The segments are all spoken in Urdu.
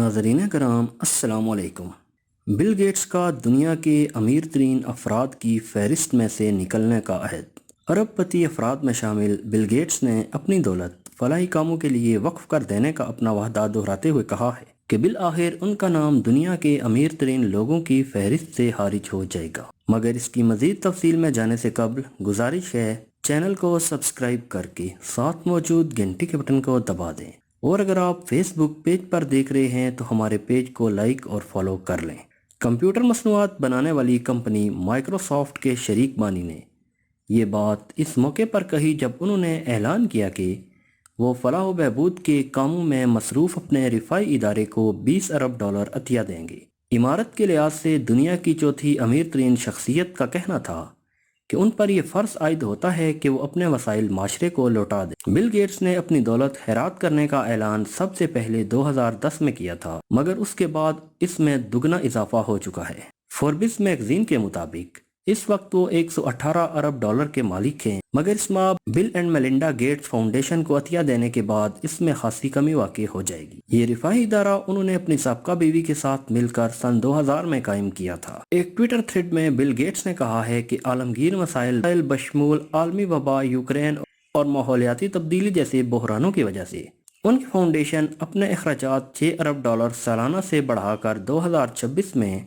ناظرین کرام السلام علیکم۔ بل گیٹس کا دنیا کے امیر ترین افراد کی فہرست میں سے نکلنے کا عہد۔ ارب پتی افراد میں شامل بل گیٹس نے اپنی دولت فلاحی کاموں کے لیے وقف کر دینے کا اپنا وعدہ دہراتے ہوئے کہا ہے کہ بالآخر ان کا نام دنیا کے امیر ترین لوگوں کی فہرست سے خارج ہو جائے گا، مگر اس کی مزید تفصیل میں جانے سے قبل گزارش ہے چینل کو سبسکرائب کر کے ساتھ موجود گھنٹی کے بٹن کو دبا دیں، اور اگر آپ فیس بک پیج پر دیکھ رہے ہیں تو ہمارے پیج کو لائک اور فالو کر لیں۔ کمپیوٹر مصنوعات بنانے والی کمپنی مائکروسافٹ کے شریک بانی نے یہ بات اس موقع پر کہی جب انہوں نے اعلان کیا کہ وہ فلاح و بہبود کے کاموں میں مصروف اپنے رفاعی ادارے کو $20 ارب عطیہ دیں گے۔ عمارت کے لحاظ سے دنیا کی چوتھی امیر ترین شخصیت کا کہنا تھا کہ ان پر یہ فرض عائد ہوتا ہے کہ وہ اپنے وسائل معاشرے کو لوٹا دیں۔ بل گیٹس نے اپنی دولت خیرات کرنے کا اعلان سب سے پہلے 2010 میں کیا تھا، مگر اس کے بعد اس میں دگنا اضافہ ہو چکا ہے۔ فوربس میگزین کے مطابق اس وقت وہ $118 ارب کے مالک ہیں، مگر اس ماہ بل اینڈ میلنڈا گیٹس فاؤنڈیشن کو عطیہ دینے کے بعد اس میں خاصی کمی واقع ہو جائے گی۔ یہ رفاعی ادارہ انہوں نے اپنی سابقہ بیوی کے ساتھ مل کر سن 2000 میں قائم کیا تھا۔ ایک ٹویٹر تھریڈ میں بل گیٹس نے کہا ہے کہ عالمگیر مسائل بشمول عالمی وبا، یوکرین اور ماحولیاتی تبدیلی جیسے بحرانوں کی وجہ سے ان کی فاؤنڈیشن اپنے اخراجات $6 ارب سالانہ سے بڑھا کر 2026 میں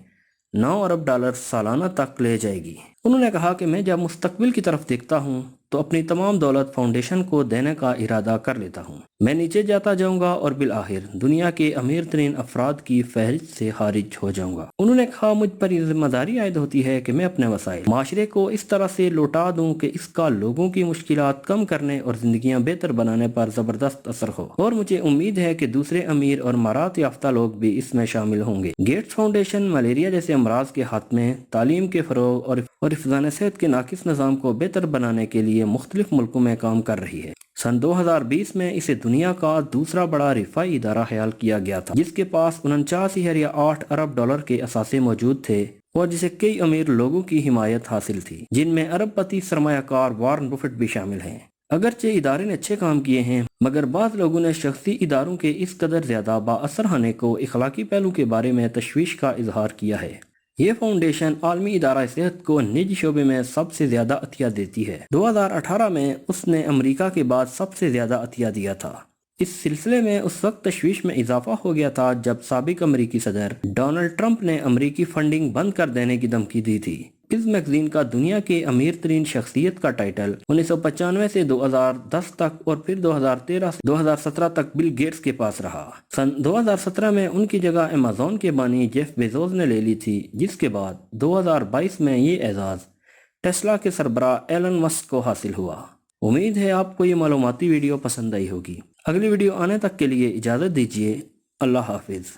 $9 ارب سالانہ تک لے جائے گی۔ انہوں نے کہا کہ میں جب مستقبل کی طرف دیکھتا ہوں تو اپنی تمام دولت فاؤنڈیشن کو دینے کا ارادہ کر لیتا ہوں۔ میں نیچے جاتا جاؤں گا اور بالآخر دنیا کے امیر ترین افراد کی فہرست سے خارج ہو جاؤں گا۔ انہوں نے کہا مجھ پر یہ ذمہ داری عائد ہوتی ہے کہ میں اپنے وسائل معاشرے کو اس طرح سے لوٹا دوں کہ اس کا لوگوں کی مشکلات کم کرنے اور زندگیاں بہتر بنانے پر زبردست اثر ہو، اور مجھے امید ہے کہ دوسرے امیر اور مہارت یافتہ لوگ بھی اس میں شامل ہوں گے۔ گیٹس فاؤنڈیشن ملیریا جیسے امراض کے خاتمے، تعلیم کے فروغ اور حفظان صحت کے ناقص نظام کو بہتر بنانے کے لیے مختلف ملکوں میں کام کر رہی ہے۔ سن 2020 میں اسے دنیا کا دوسرا بڑا رفاعی ادارہ خیال کیا گیا تھا، جس کے پاس 49.8 ارب کے اثاثے موجود تھے اور جسے کئی امیر لوگوں کی حمایت حاصل تھی، جن میں ارب پتی سرمایہ کار وارن بفٹ بھی شامل ہیں۔ اگرچہ ادارے نے اچھے کام کیے ہیں، مگر بعض لوگوں نے شخصی اداروں کے اس قدر زیادہ بااثر ہونے کو اخلاقی پہلو کے بارے میں تشویش کا اظہار کیا ہے۔ یہ فاؤنڈیشن عالمی ادارہ صحت کو نجی شعبے میں سب سے زیادہ عطیہ دیتی ہے۔ 2018 میں اس نے امریکہ کے بعد سب سے زیادہ عطیہ دیا تھا۔ اس سلسلے میں اس وقت تشویش میں اضافہ ہو گیا تھا جب سابق امریکی صدر ڈونلڈ ٹرمپ نے امریکی فنڈنگ بند کر دینے کی دھمکی دی تھی۔ اس میگزین کا دنیا کے امیر ترین شخصیت کا ٹائٹل 1995 سے 2010 تک اور پھر 2013 سے 2017 تک بل گیٹس کے پاس رہا۔ سن 2017 میں ان کی جگہ ایمیزون کے بانی جیف بیزوس نے لے لی تھی، جس کے بعد 2022 میں یہ اعزاز ٹیسلا کے سربراہ ایلن مسک کو حاصل ہوا۔ امید ہے آپ کو یہ معلوماتی ویڈیو پسند آئی ہوگی۔ اگلی ویڈیو آنے تک کے لیے اجازت دیجیے۔ اللہ حافظ۔